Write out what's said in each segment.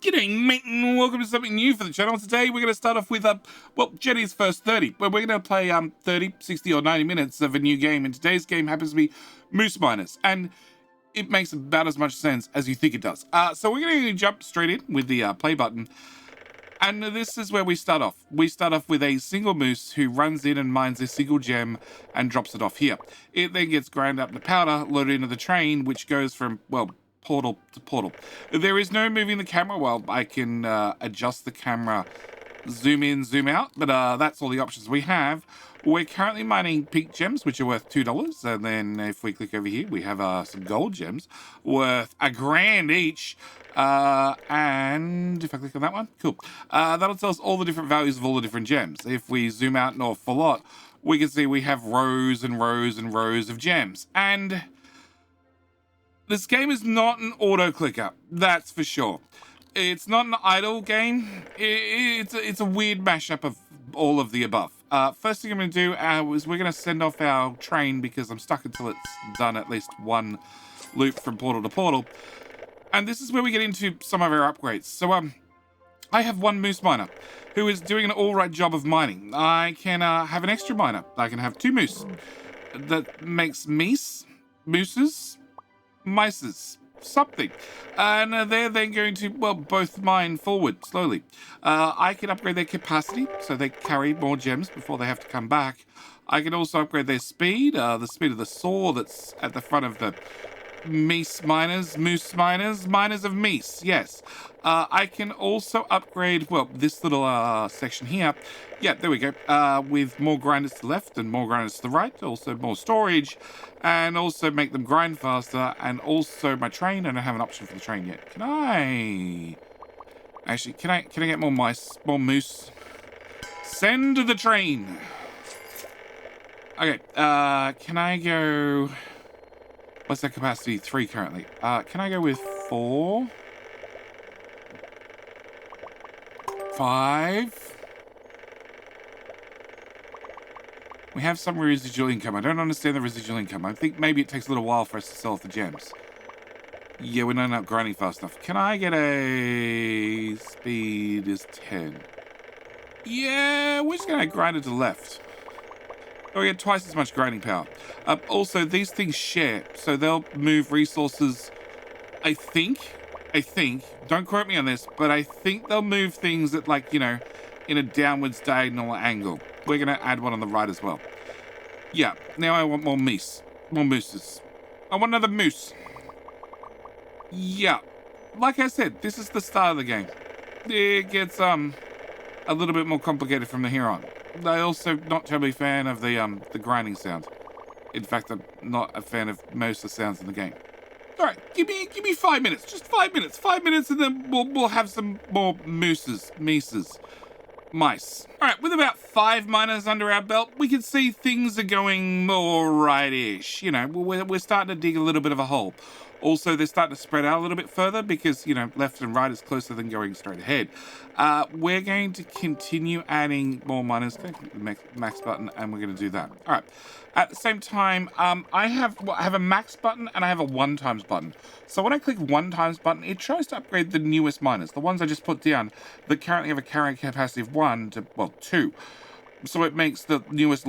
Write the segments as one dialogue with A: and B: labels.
A: G'day, mate, and welcome to something new for the channel. Today we're going to start off with, well, Jenny's first 30, but we're going to play 30, 60 or 90 minutes of a new game, and today's game happens to be Moose Miners, and it makes about as much sense as you think it does. So we're going to jump straight in with the play button, and this is where we start off. We start off with a single moose who runs in and mines a single gem and drops it off here. It then gets ground up to powder, loaded into the train, which goes from, well, portal to portal. There is no moving the camera. Well, I can adjust the camera, zoom in, zoom out, but that's all the options we have. We're currently mining pink gems, which are worth $2, and then if we click over here, we have some gold gems worth $1,000 each. And if I click on that one, cool. That'll tell us all the different values of all the different gems. If we zoom out an awful lot, we can see we have rows and rows and rows of gems. And this game is not an auto clicker, that's for sure. It's not an idle game. It's a weird mashup of all of the above. First thing I'm going to do is we're going to send off our train because I'm stuck until it's done at least one loop from portal to portal. And this is where we get into some of our upgrades. So I have one moose miner who is doing an all-right job of mining. I can have an extra miner. I can have two moose. That makes mooses, mices, something. And they're then going to, well, both mine forward slowly. I can upgrade their capacity so they carry more gems before they have to come back. I can also upgrade their speed, the speed of the saw that's at the front of the moose miners, miners of meese, yes. I can also upgrade, well, this little section here. Yeah, there we go. With more grinders to the left and more grinders to the right. Also more storage. And also make them grind faster. And also my train. I don't have an option for the train yet. Can I... Actually, can I get more mice? More moose? Send the train. Okay, can I go... What's that capacity? 3 currently. Can I go with 4? 5? We have some residual income. I don't understand the residual income. I think maybe it takes a little while for us to sell off the gems. Yeah, we're not grinding fast enough. Can I get a speed is 10? Yeah, we're just going to grind it to the left. Oh, we get twice as much grinding power. Also, these things share, so they'll move resources, I think, don't quote me on this, but I think they'll move things at, like, you know, in a downwards diagonal angle. We're going to add one on the right as well. Yeah, now I want more mooses. I want another moose. Yeah, like I said, this is the start of the game. It gets, a little bit more complicated from here on. I also not terribly fan of the grinding sound. In fact, I'm not a fan of most of the sounds in the game. All right, give me 5 minutes, just 5 minutes, 5 minutes, and then we'll have some more mice. All right, with about 5 miners under our belt, we can see things are going more right-ish. You know, we're starting to dig a little bit of a hole. Also, they're starting to spread out a little bit further because, you know, left and right is closer than going straight ahead. We're going to continue adding more miners. Click the max button, and we're going to do that. All right. At the same time, I have a max button and I have a 1 times button. So when I click 1 times button, it tries to upgrade the newest miners, the ones I just put down that currently have a carrying capacity of 1 to, well, 2. So it makes the newest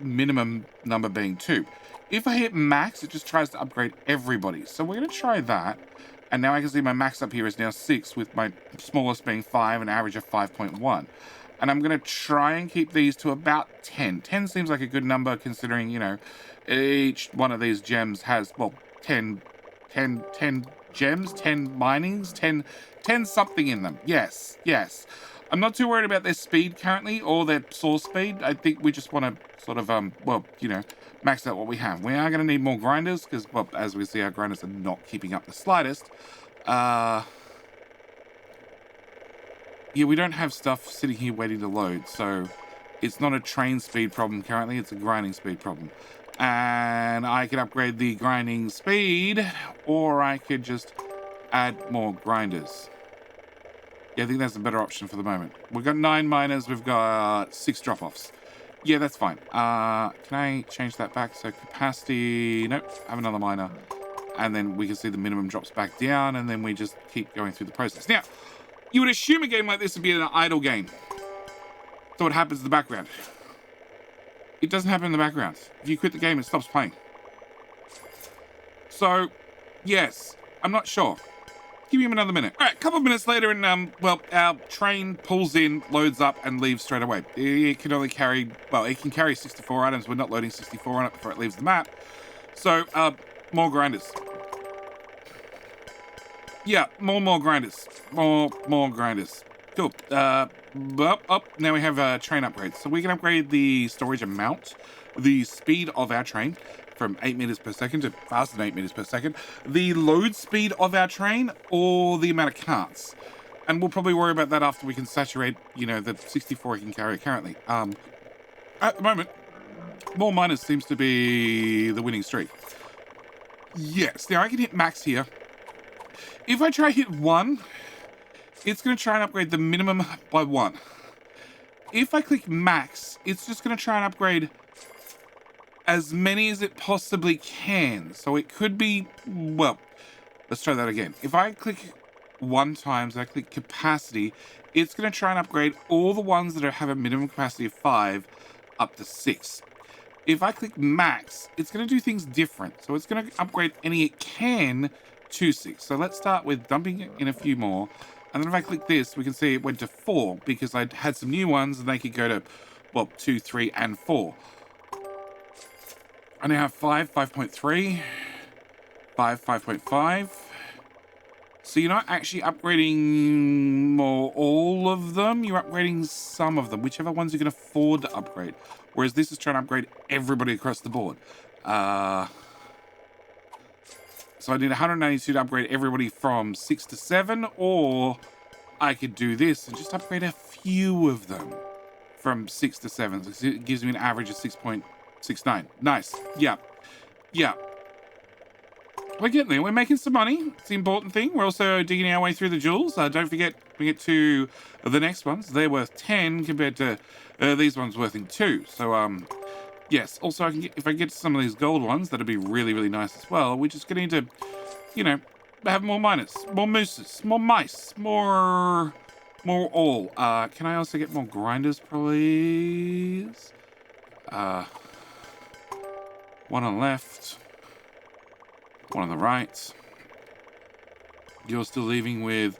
A: minimum number being 2. If I hit max, it just tries to upgrade everybody. So we're going to try that. And now I can see my max up here is now 6, with my smallest being 5, an average of 5.1. And I'm going to try and keep these to about 10. 10 seems like a good number considering, you know, each one of these gems has, well, 10 gems, 10 minings, 10 something in them. Yes. I'm not too worried about their speed currently or their source speed. I think we just want to sort of, well, you know, max out what we have. We are going to need more grinders because, well, as we see, our grinders are not keeping up the slightest. Yeah, we don't have stuff sitting here waiting to load, so it's not a train speed problem currently, it's a grinding speed problem. And I could upgrade the grinding speed, or I could just add more grinders. Yeah, I think that's a better option for the moment. We've got 9 miners, we've got 6 drop-offs. Yeah, that's fine. Can I change that back? So capacity, nope, have another miner. and then we can see the minimum drops back down, and then we just keep going through the process. Now, you would assume a game like this would be an idle game. So what happens in the background? It doesn't happen in the background. If you quit the game, it stops playing. So, yes, I'm not sure. Give him another minute. All right, a couple of minutes later, and well, our train pulls in, loads up, and leaves straight away. It can only carry, well, it can carry 64 items. We're not loading 64 on it before it leaves the map. So, more grinders. Yeah, more grinders. More grinders. Cool. Now we have train upgrades. So we can upgrade the storage amount, the speed of our train from 8 meters per second to faster than 8 meters per second, the load speed of our train, or the amount of carts. And we'll probably worry about that after we can saturate, you know, the 64 it can carry currently. At the moment, more miners seems to be the winning streak. Yes, now I can hit max here. If I try hit 1, it's going to try and upgrade the minimum by 1. If I click max, it's just going to try and upgrade as many as it possibly can. So it could be, well, let's try that again. If I click 1 times, I click capacity, it's going to try and upgrade all the ones that have a minimum capacity of 5 up to 6. If I click max, it's going to do things different. So it's going to upgrade any it can to 6. So let's start with dumping in a few more. And then if I click this, we can see it went to 4 because I had some new ones and they could go to, well, 2, 3, and 4. I now have 5, 5.3, 5, 5.5. So you're not actually upgrading all of them. You're upgrading some of them, whichever ones you can afford to upgrade. Whereas this is trying to upgrade everybody across the board. So I need 192 to upgrade everybody from 6 to 7, or I could do this and just upgrade a few of them from 6 to 7. So it gives me an average of 6.69. Nice. Yeah. We're getting there. We're making some money. It's the important thing. We're also digging our way through the jewels. Don't forget, we get to the next ones. They're worth 10 compared to these ones worth 2. So, yes. Also, I can get, if I get to some of these gold ones, that'd be really, really nice as well. We're just going to, you know, have more miners, more mooses, more mice, more all. Can I also get more grinders, please? One on the left. One on the right. You're still leaving with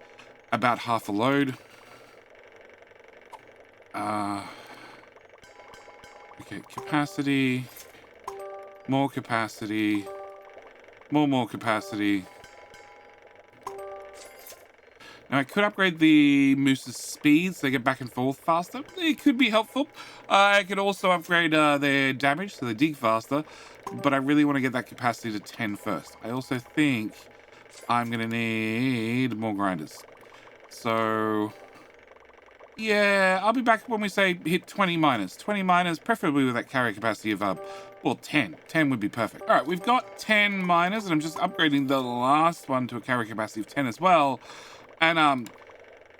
A: about half a load. Okay, capacity. More capacity. More capacity. Now I could upgrade the moose's speed so they get back and forth faster. It could be helpful. I could also upgrade their damage so they dig faster, but I really want to get that capacity to 10 first. I also think I'm going to need more grinders. So, yeah, I'll be back when we say hit 20 miners. 20 miners, preferably with that carrier capacity of, well, 10. 10 would be perfect. All right, we've got 10 miners, and I'm just upgrading the last one to a carrier capacity of 10 as well. And,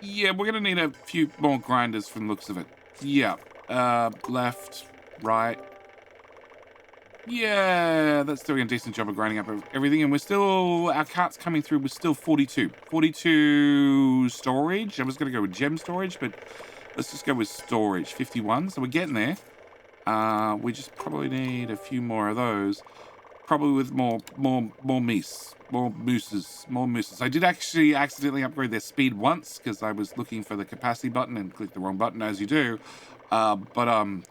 A: yeah, we're going to need a few more grinders from the looks of it. Yeah. Left, right. Yeah, that's doing a decent job of grinding up everything. And we're still, our cart's coming through, we're still 42. 42 storage. I was going to go with gem storage, but let's just go with storage. 51. So we're getting there. We just probably need a few more of those. Probably with more mooses. I did actually accidentally upgrade their speed once because I was looking for the capacity button and clicked the wrong button, as you do. 30,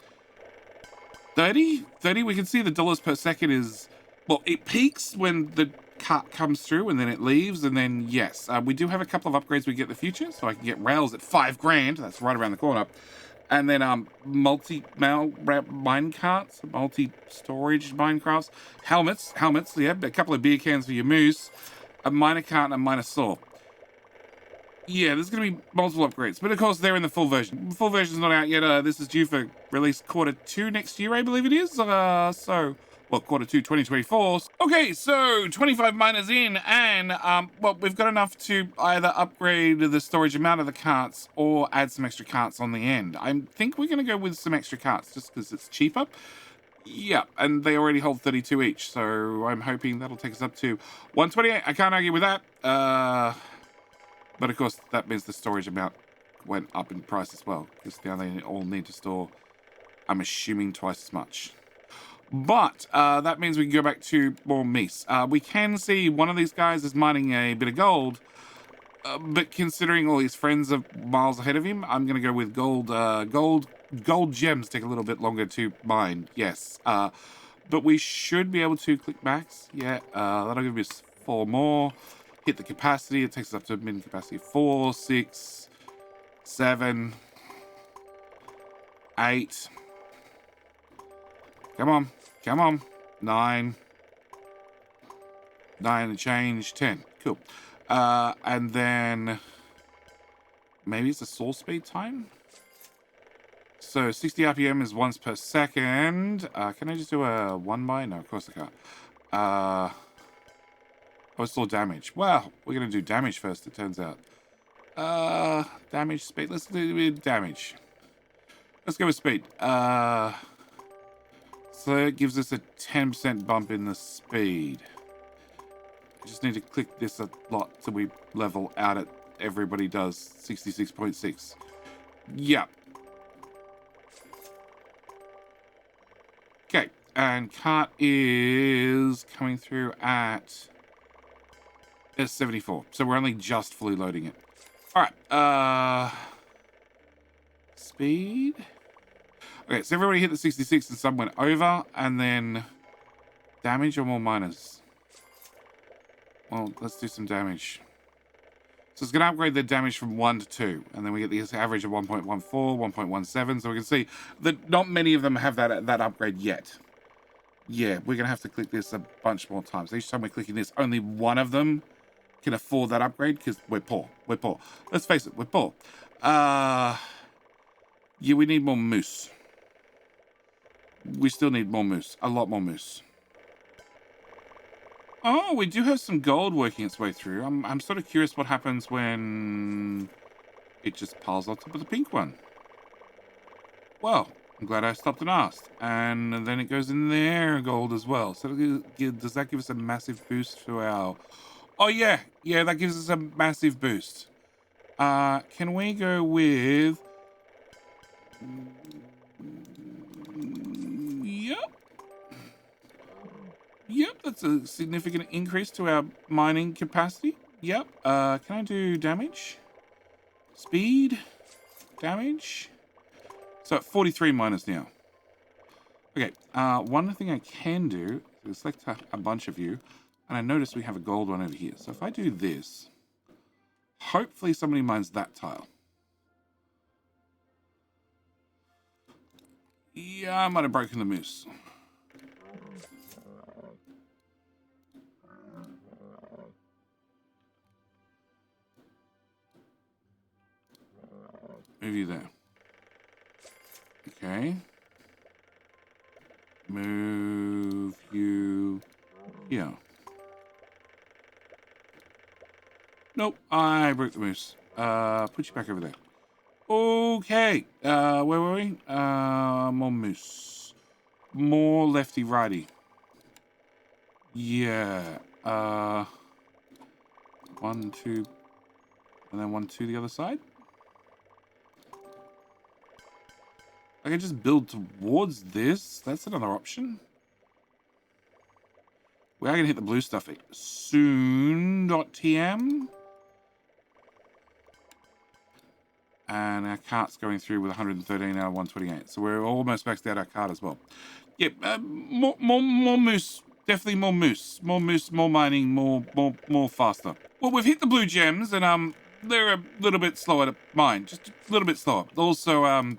A: we can see the dollars per second is, well, it peaks when the cart comes through and then it leaves, and then yes, we do have a couple of upgrades we get in the future, so I can get rails at 5 grand. That's right around the corner. And then minecarts, multi-storage minecrafts, helmets, yeah, a couple of beer cans for your moose, a minecart and a miner saw. Yeah, there's going to be multiple upgrades, but of course they're in the full version. The full version's not out yet. This is due for release Q2 next year, I believe it is. Well, Q2 2024. Okay, so 25 miners in, and well, we've got enough to either upgrade the storage amount of the carts or add some extra carts on the end. I think we're going to go with some extra carts just because it's cheaper. Yeah, and they already hold 32 each, so I'm hoping that'll take us up to 128. I can't argue with that. But of course, that means the storage amount went up in price as well, because now they all need to store, I'm assuming, twice as much. But that means we can go back to more meat. We can see one of these guys is mining a bit of gold, but considering all his friends are miles ahead of him, I'm going to go with gold. Gold gems take a little bit longer to mine, yes. But we should be able to click max. Yeah, that'll give us 4 more. Hit the capacity. It takes us up to min capacity 4, 6, 7, 8. Come on. Come on. 9. 9 and change. 10. Cool. And then maybe it's a source speed time. So 60 RPM is once per second. Can I just do a 1 by? No, of course I can't. Oh, it's all damage. Well, we're going to do damage first, it turns out. Damage, speed. Let's do damage. Let's go with speed. So it gives us a 10% bump in the speed. I just need to click this a lot so we level out at everybody does 66.6. Yeah. Okay, and cart is coming through at 74. So we're only just fully loading it. All right. Speed. Okay, so everybody hit the 66 and some went over, and then damage or more miners. Well, let's do some damage. So it's going to upgrade the damage from 1 to 2, and then we get the average of 1.14, 1.17. So we can see that not many of them have that upgrade yet. Yeah, we're going to have to click this a bunch more times. Each time we're clicking this, only one of them can afford that upgrade because we're poor. We're poor. Let's face it, we're poor. Yeah, we need more moose. We still need more moose. A lot more moose. Oh, we do have some gold working its way through. I'm sort of curious what happens when it just piles on top of the pink one. Well, I'm glad I stopped and asked. And then it goes in there gold as well. So does that give us a massive boost to our... Oh, yeah. Yeah, that gives us a massive boost. Can we go with... Yep. Yep, that's a significant increase to our mining capacity. Yep. Can I do damage? Speed? Damage? So at 43 minus now. Okay, one thing I can do is select a bunch of you, and I notice we have a gold one over here. So if I do this, hopefully somebody mines that tile. Yeah, I might have broken the moose. Move you there. Okay. Move you here. Nope, I broke the moose. Put you back over there. Okay. Where were we? More moose. More lefty righty. Yeah. 1, 2, and then 1, 2 the other side. I can just build towards this. That's another option. We are going to hit the blue stuff soon.tm. And our cart's going through with 113 out of 128. So we're almost maxed out our cart as well. Yep, more moose. Definitely more moose. More moose, more mining, more faster. Well, we've hit the blue gems, and they're a little bit slower to mine. Just a little bit slower. Also,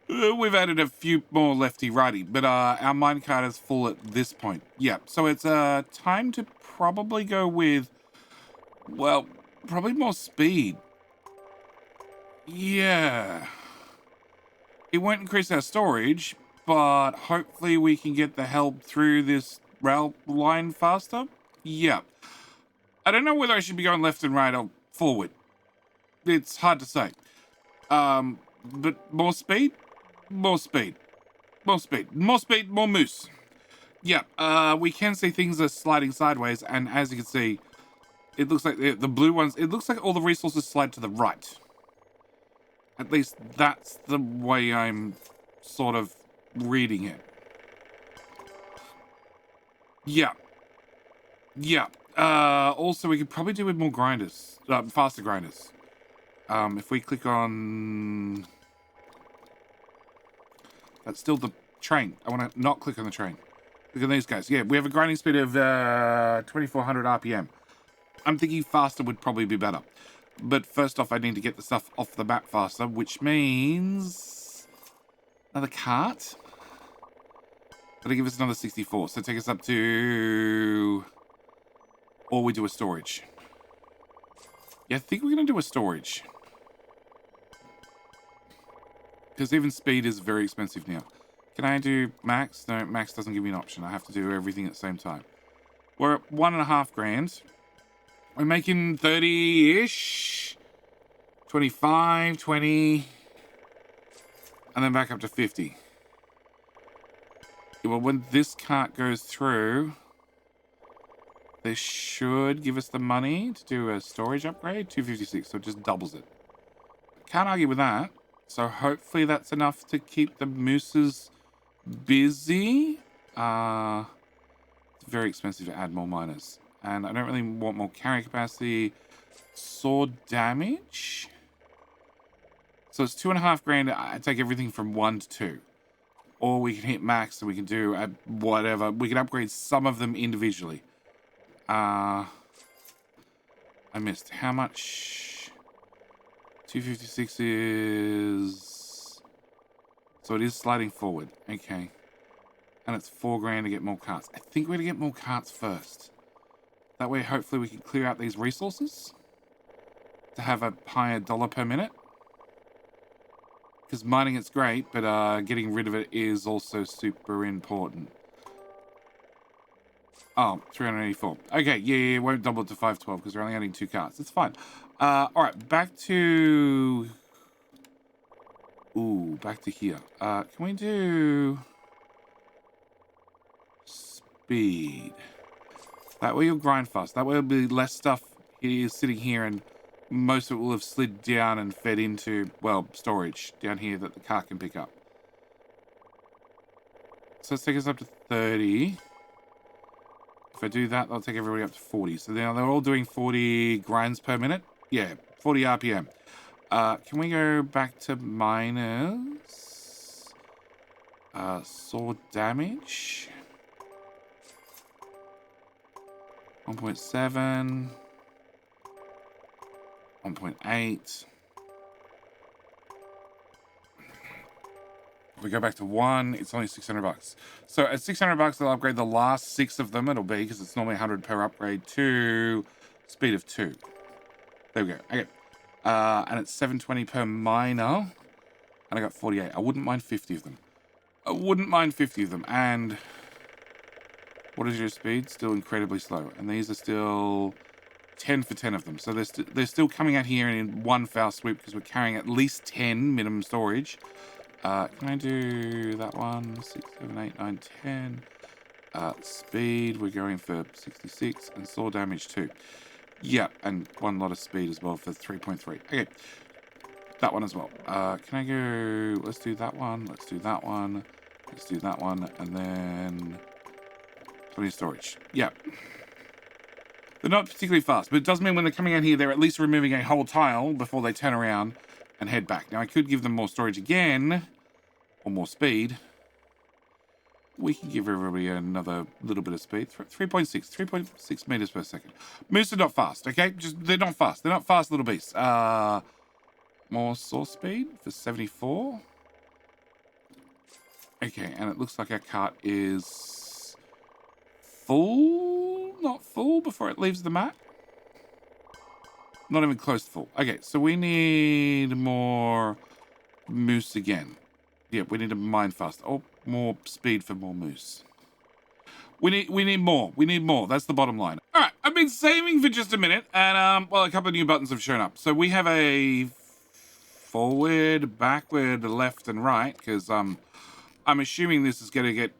A: we've added a few more lefty-righty, but our minecart is full at this point. Yeah, so it's time to probably go with, well, probably more speed. Yeah. It won't increase our storage, but hopefully we can get the help through this rail line faster. Yeah. I don't know whether I should be going left and right or forward. It's hard to say. But more speed? More speed. More speed, more moose. Yeah, we can see things are sliding sideways, and as you can see, it looks like the blue ones, it looks like all the resources slide to the right. At least that's the way I'm sort of reading it. Yeah. Yeah. Also, we could probably do with more grinders, faster grinders. If we click on... That's still the train. I want to not click on the train. Look at these guys. Yeah, we have a grinding speed of 2,400 RPM. I'm thinking faster would probably be better. But first off, I need to get the stuff off the map faster, which means... Another cart? That'll give us another 64. So take us up to... Or we do a storage. Yeah, I think we're going to do a storage. Because even speed is very expensive now. Can I do max? No, max doesn't give me an option. I have to do everything at the same time. We're at 1.5 grand. We're making 30-ish. 25, 20. And then back up to 50. Yeah, well, when this cart goes through, they should give us the money to do a storage upgrade. 256, so it just doubles it. Can't argue with that. So hopefully that's enough to keep the mooses busy. It's very expensive to add more miners. And I don't really want more carrying capacity. Sword damage. So it's 2.5 grand. I take everything from 1 to 2. Or we can hit max and we can do whatever. We can upgrade some of them individually. I missed. How much? 256 is... So it is sliding forward. Okay. And it's 4 grand to get more carts. I think we're going to get more carts first. That way, hopefully, we can clear out these resources to have a higher dollar per minute. Because mining it's great, but getting rid of it is also super important. Oh, 384. Okay, yeah, it won't double it to 512 because we're only adding 2 carts. It's fine. All right, back to... Ooh, back to here. Can we do... Speed. That way you'll grind fast. That way there'll be less stuff sitting here and most of it will have slid down and fed into, well, storage down here that the car can pick up. So let's take us up to 30. If I do that, I'll take everybody up to 40. So now they're all doing 40 grinds per minute. Yeah, 40 RPM. Can we go back to miners? Sword damage. 1.7. 1.8. If we go back to 1, it's only 600 bucks. So at 600 bucks, I'll upgrade the last 6 of them. It'll be, because it's normally 100 per upgrade, to speed of 2. There we go. Okay. And it's 720 per miner. And I got 48. I wouldn't mind 50 of them. I wouldn't mind 50 of them. And what is your speed? Still incredibly slow. And these are still 10 for 10 of them. So they're still coming out here in one foul swoop because we're carrying at least 10 minimum storage. Can I do that one? 6, 7, 8, 9, 10. Speed, we're going for 66. And sword damage too. Yeah, and one lot of speed as well for 3.3. Okay. That one as well. Can I go... Let's do that one. Let's do that one. Let's do that one. And then... 20 storage. Yeah. They're not particularly fast, but it does mean when they're coming out here, they're at least removing a whole tile before they turn around and head back. Now, I could give them more storage again, or more speed. We can give everybody another little bit of speed. 3.6 meters per second. Moose are not fast, okay? They're not fast. They're not fast little beasts. More source speed for 74. Okay, and it looks like our cart is full. Not full before it leaves the map. Not even close to full. Okay, so we need more moose again. Yeah, we need to mine fast. Oh, more speed for more moose. We need more. We need more. That's the bottom line. All right, I've been saving for just a minute, and well, a couple of new buttons have shown up. So we have a forward, backward, left, and right, because I'm assuming this is going to get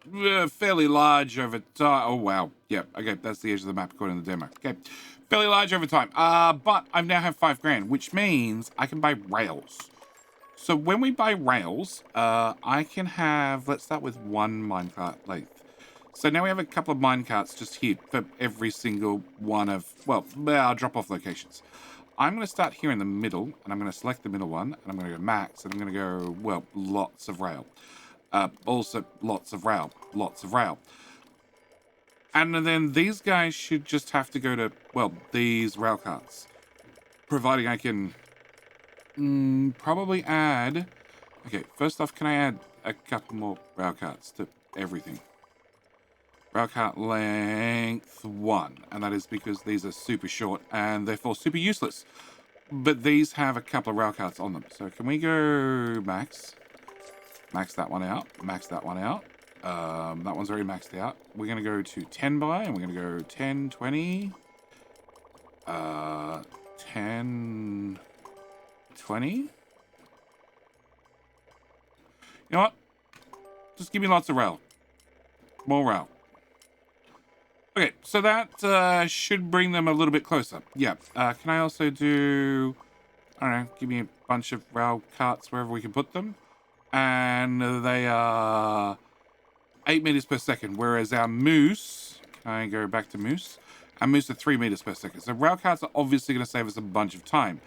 A: fairly large over time. Oh, wow. Yeah, okay, that's the edge of the map according to the demo. Okay, fairly large over time. But I now have 5 grand, which means I can buy rails. So when we buy rails, I can have, let's start with 1 minecart length. So now we have a couple of minecarts just here for every single one of, well, our drop-off locations. I'm going to start here in the middle, and I'm going to select the middle one, and I'm going to go max, and I'm going to go, well, lots of rail. Also, lots of rail. Lots of rail. And then these guys should just have to go to, well, these rail carts. Providing I can probably add... Okay, first off, can I add a couple more rail carts to everything? Rail cart length 1. And that is because these are super short and therefore super useless. But these have a couple of rail carts on them. So can we go max? Max that one out. Max that one out. That one's already maxed out. We're going to go to 10 by, and we're going to go 10, 20. 10, 20. You know what? Just give me lots of rail. More rail. Okay, so that should bring them a little bit closer. Yeah. Can I also do... I don't know, give me a bunch of rail carts wherever we can put them. And they are 8 meters per second, whereas our moose, can I go back to moose? Our moose are 3 meters per second. So rail carts are obviously going to save us a bunch of time.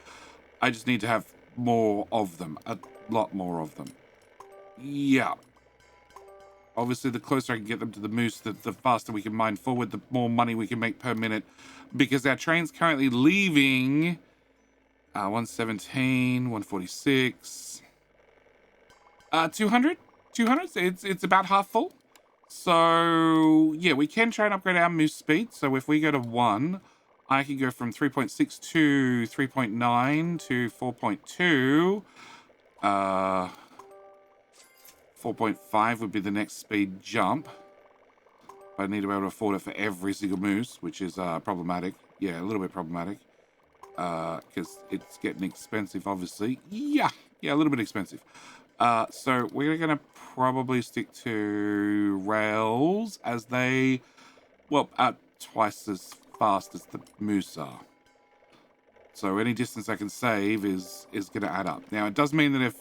A: I just need to have more of them, a lot more of them. Yeah. Obviously, the closer I can get them to the moose, the faster we can mine forward, the more money we can make per minute. Because our train's currently leaving 117, 146... 200? 200? It's about half full. So, yeah, we can try and upgrade our moose speed. So if we go to 1, I can go from 3.6 to 3.9 to 4.2. 4.5 would be the next speed jump. I need to be able to afford it for every single moose, which is problematic. Yeah, a little bit problematic. Because it's getting expensive, obviously. Yeah, a little bit expensive. So we're going to probably stick to rails as they, well, are twice as fast as the moose are. So any distance I can save is going to add up. Now, it does mean that if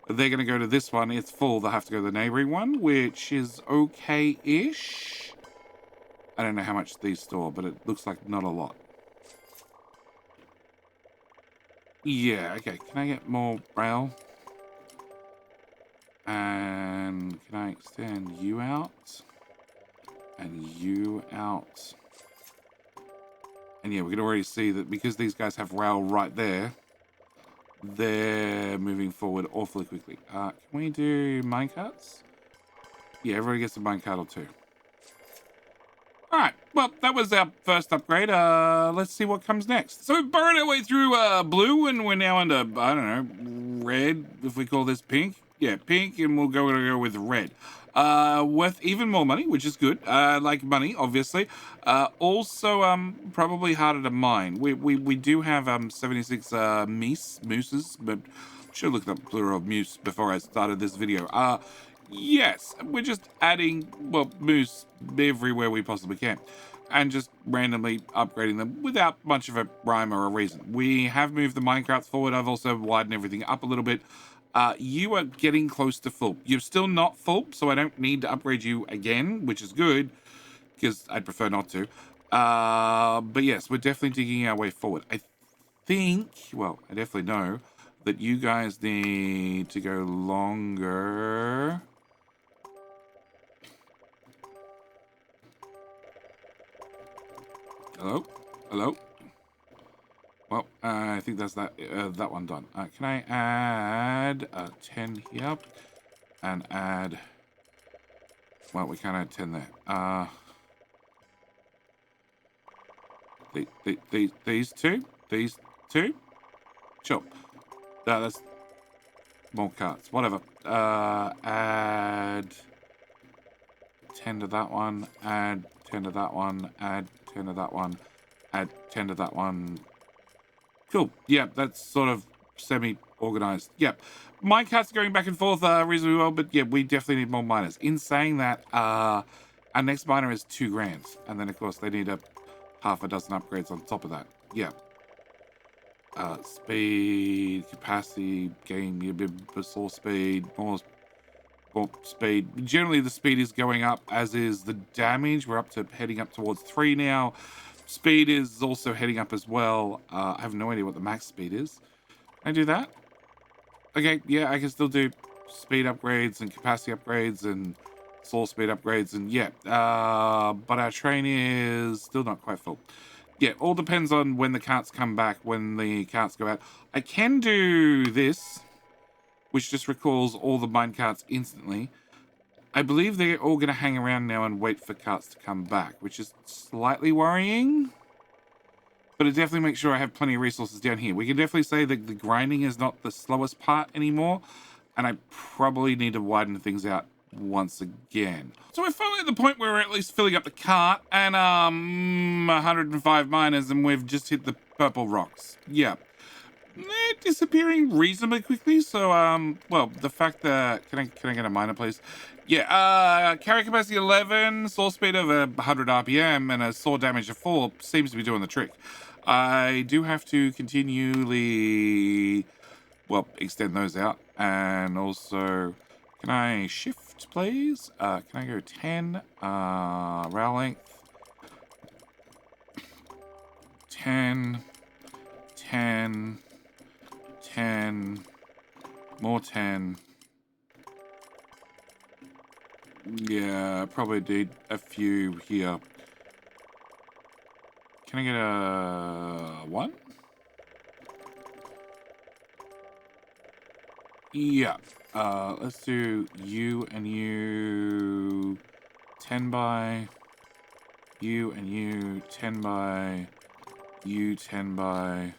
A: they're going to go to this one, it's full, they'll have to go to the neighboring one, which is okay-ish. I don't know how much these store, but it looks like not a lot. Yeah, okay. Can I get more rail? And can I extend you out? And you out? And yeah, we can already see that because these guys have rail right there, they're moving forward awfully quickly. Can we do minecarts? Yeah, everybody gets a minecart or 2. Alright, well, that was our first upgrade. Let's see what comes next. So we've burrowed our way through blue, and we're now under, I don't know, red, if we call this pink. Yeah, pink, and we'll go with red. Worth even more money, which is good. Like money, obviously. Also, probably harder to mine. We do have 76 mooses, but I should have looked up plural of moose before I started this video. Yes, we're just adding, well, moose everywhere we possibly can. And just randomly upgrading them without much of a rhyme or a reason. We have moved the minecarts forward. I've also widened everything up a little bit. You are getting close to full. You're still not full, so I don't need to upgrade you again, which is good, because I'd prefer not to. But yes, we're definitely digging our way forward. I think, well, I definitely know that you guys need to go longer. Hello? Hello? Well, I think that's that one done. Can I add 10 here? And add... Well, we can't add 10 there. These two? These two? Sure. That's more carts. Whatever. Add 10 to that one. Add 10 to that one. Add 10 to that one. Add 10 to that one. Cool. Yeah, that's sort of semi-organized. Yep. Minecarts are going back and forth reasonably well, but yeah, we definitely need more miners. In saying that, our next miner is 2 grand. And then, of course, they need half a dozen upgrades on top of that. Yeah. Speed, capacity, gain a bit of speed, more speed. Generally, the speed is going up, as is the damage. We're heading up towards 3 now. Speed is also heading up as well. I have no idea what the max speed is. Can I do that? Okay, yeah, I can still do speed upgrades and capacity upgrades and soul speed upgrades, and yeah. But our train is still not quite full. Yeah, all depends on when the carts come back, when the carts go out. I can do this, which just recalls all the mine carts instantly. I believe they're all going to hang around now and wait for carts to come back, which is slightly worrying. But it definitely makes sure I have plenty of resources down here. We can definitely say that the grinding is not the slowest part anymore, and I probably need to widen things out once again. So we're finally at the point where we're at least filling up the cart, and 105 miners, and we've just hit the purple rocks. Yeah. They're disappearing reasonably quickly, so well, the fact that can I get a miner, please? Yeah, carry capacity 11, saw speed of 100 RPM, and a saw damage of 4 seems to be doing the trick. I do have to continually, well, extend those out, and also, can I shift, please? Can I go 10? Rail length 10, 10. 10, more 10. Yeah, probably need a few here. Can I get a 1? Yeah. Let's do you and you 10 by, you and you 10 by, you 10 by.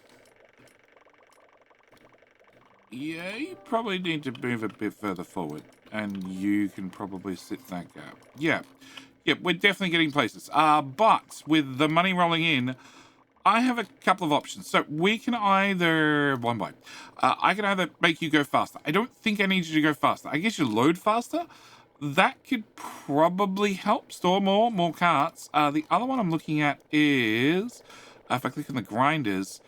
A: Yeah, you probably need to move a bit further forward, and you can probably sit in that gap. Yeah, we're definitely getting places. But with the money rolling in, I have a couple of options. So we can either I can either make you go faster. I don't think I need you to go faster. I guess you load faster. That could probably help store more carts. The other one I'm looking at is, if I click on the grinders,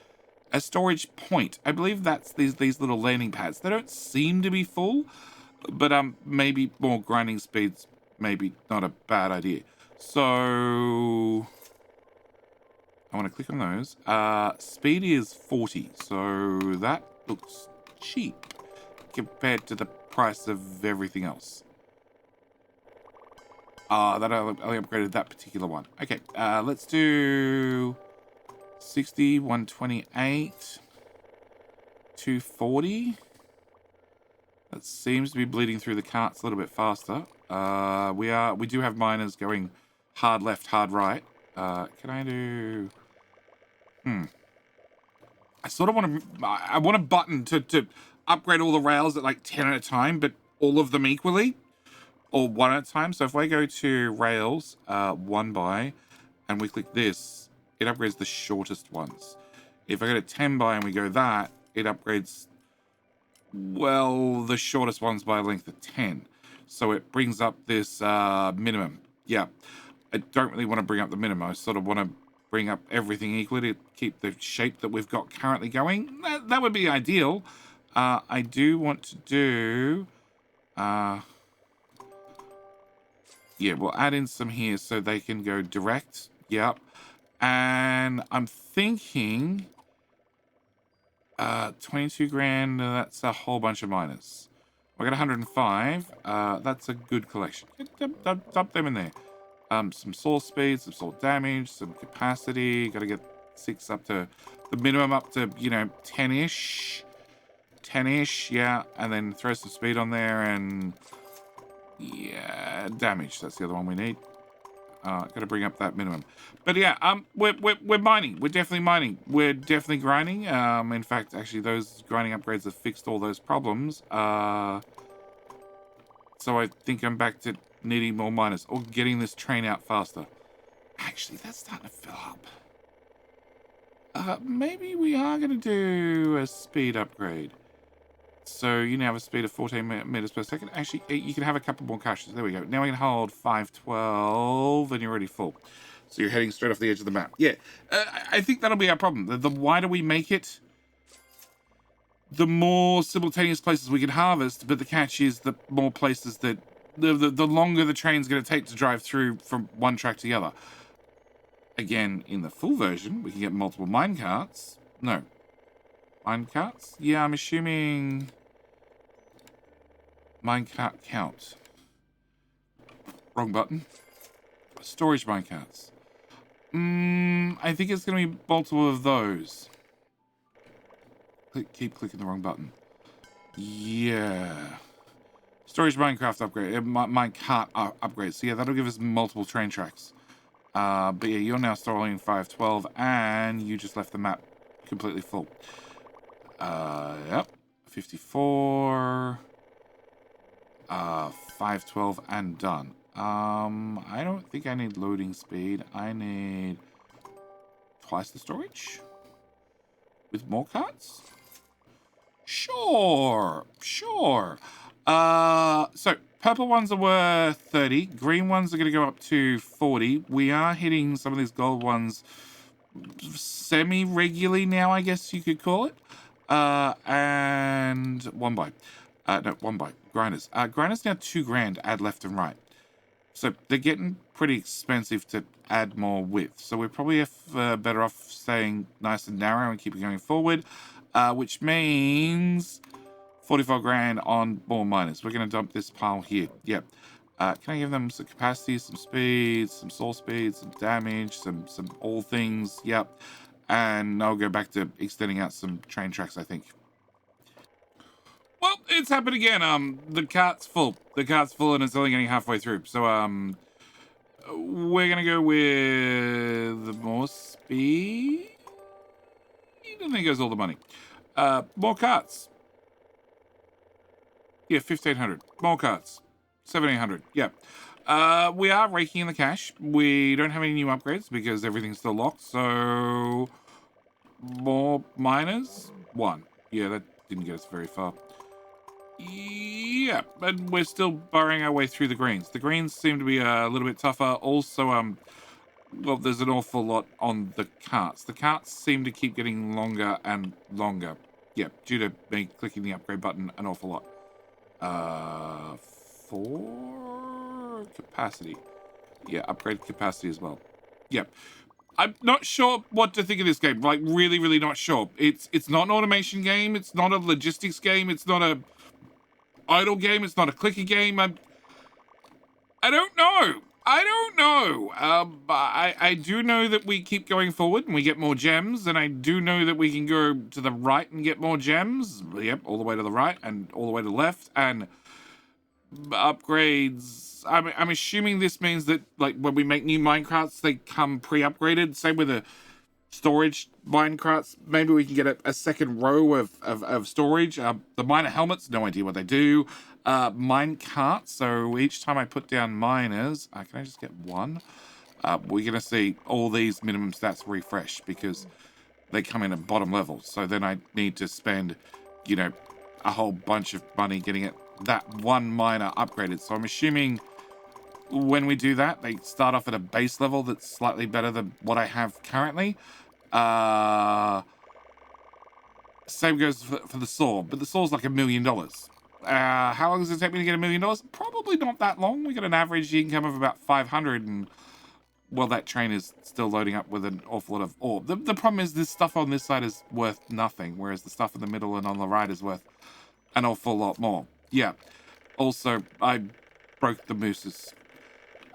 A: a storage point. I believe that's these little landing pads. They don't seem to be full, but maybe more grinding speeds, maybe not a bad idea. So I want to click on those. Speed is 40, so that looks cheap compared to the price of everything else. That I only upgraded that particular one. Okay, let's do 60, 128, 240. That seems to be bleeding through the carts a little bit faster. We do have miners going hard left, hard right. Can I do? I sort of want to. I want a button to upgrade all the rails at like 10 at a time, but all of them equally, or 1 at a time. So if I go to rails, 1 by, and we click this, it upgrades the shortest ones. If I go to 10 by and we go that, it upgrades, well, the shortest ones by a length of 10. So it brings up this minimum. Yeah, I don't really want to bring up the minimum. I sort of want to bring up everything equally to keep the shape that we've got currently going. That would be ideal. I do want to do... yeah, we'll add in some here so they can go direct. Yep. And I'm thinking 22 grand, that's a whole bunch of miners. We got 105. That's a good collection. Dump them in there. Some soul speed, some soul damage, some capacity. Got to get 6 up to the minimum, up to, 10-ish. 10-ish, yeah. And then throw some speed on there and... yeah, damage. That's the other one we need. Got to bring up that minimum. But yeah, we're mining. We're definitely mining. We're definitely grinding. In fact, actually, those grinding upgrades have fixed all those problems. So I think I'm back to needing more miners or getting this train out faster. Actually, that's starting to fill Maybe we are going to do a speed upgrade. So you now have a speed of 14 meters per second. Actually, you can have a couple more caches. There we go. Now we can hold 512 and you're already full. So you're heading straight off the edge of the map. Yeah, I think that'll be our problem. The wider we make it, the more simultaneous places we can harvest. But the catch is the more places that... The longer the train's going to take to drive through from one track to the other. Again, in the full version, we can get multiple minecarts. No. Minecarts? Yeah, I'm assuming... Minecart count. Wrong button. Storage minecarts. I think it's going to be multiple of those. Keep clicking the wrong button. Yeah. Storage Minecraft upgrade. Minecart upgrade. So yeah, that'll give us multiple train tracks. But yeah, you're now stalling 512 and you just left the map completely full. Yep. 54. 512 and done. I don't think I need loading speed. I need twice the storage with more carts. Sure. So purple ones are worth 30. Green ones are going to go up to 40. We are hitting some of these gold ones semi-regularly now, I guess you could call it. And one buy. One buy. Grinders. Grinders now $2,000, add left and right. So they're getting pretty expensive to add more width. So we're probably better off staying nice and narrow and keep it going forward, which means 44 grand on more miners. We're going to dump this pile here. Yep. Can I give them some capacity, some speed, some source speed, some damage, some all things? Yep. And I'll go back to extending out some train tracks, I think. Well, it's happened again. The cart's full. The cart's full and it's only getting halfway through. So, we're going to go with more speed. And there goes all the money. More carts. Yeah, 1,500. More carts. 1,700. Yeah. We are raking in the cash. We don't have any new upgrades because everything's still locked. So, more miners. 1. Yeah, that didn't get us very far. Yeah, but we're still burrowing our way through the greens. The greens seem to be a little bit tougher. Also, well, there's an awful lot on the carts. The carts seem to keep getting longer and longer. Yeah, due to me clicking the upgrade button an awful lot. 4 capacity. Yeah, upgrade capacity as well. Yep. I'm not sure what to think of this game. Like, really, really not sure. It's not an automation game. It's not a logistics game. It's not a idle game. It's not a clicker game. I don't know. I do know that we keep going forward and we get more gems, and I do know that we can go to the right and get more gems. Yep, all the way to the right and all the way to the left, and upgrades. I'm assuming this means that, like, when we make new minecarts, they come pre-upgraded. Same with the storage minecarts. Maybe we can get a second row of storage. The miner helmets, no idea what they do. Minecarts, so each time I put down miners, can I just get one? We're going to see all these minimum stats refresh because they come in at bottom level. So then I need to spend, you know, a whole bunch of money getting it that one miner upgraded. So I'm assuming when we do that, they start off at a base level that's slightly better than what I have currently. Same goes for the saw, but the saw's like $1 million. How long does it take me to get $1 million? Probably not that long. We got an average income of about 500, and well, that train is still loading up with an awful lot of ore. The problem is this stuff on this side is worth nothing, whereas the stuff in the middle and on the right is worth an awful lot more. Yeah. Also, I broke the mooses.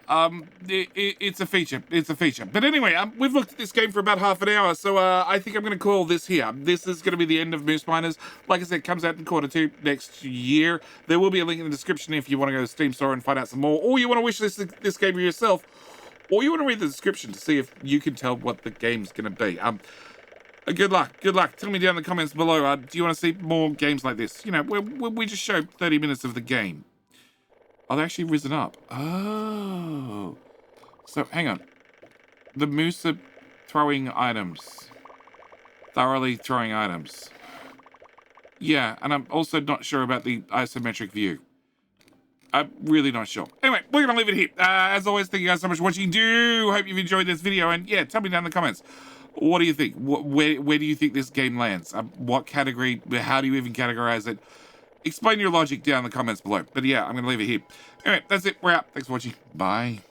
A: It's a feature. It's a feature. But anyway, we've looked at this game for about half an hour, so I think I'm going to call this here. This is going to be the end of Moose Miners. Like I said, it comes out in Q2 next year. There will be a link in the description if you want to go to the Steam store and find out some more, or you want to wish this game for yourself, or you want to read the description to see if you can tell what the game's going to be. Good luck. Good luck. Tell me down in the comments below. Do you want to see more games like this? You know, where we just show 30 minutes of the game. Oh, they're actually risen up. Oh. So, hang on. The moose are throwing items. thoroughly throwing items. Yeah, and I'm also not sure about the isometric view. I'm really not sure. Anyway, we're going to leave it here. As always, thank you guys so much for watching. Hope you've enjoyed this video. And yeah, tell me down in the comments. What do you think? Where do you think this game lands? What category? How do you even categorize it? Explain your logic down in the comments below. But yeah, I'm going to leave it here. Anyway, that's it. We're out. Thanks for watching. Bye.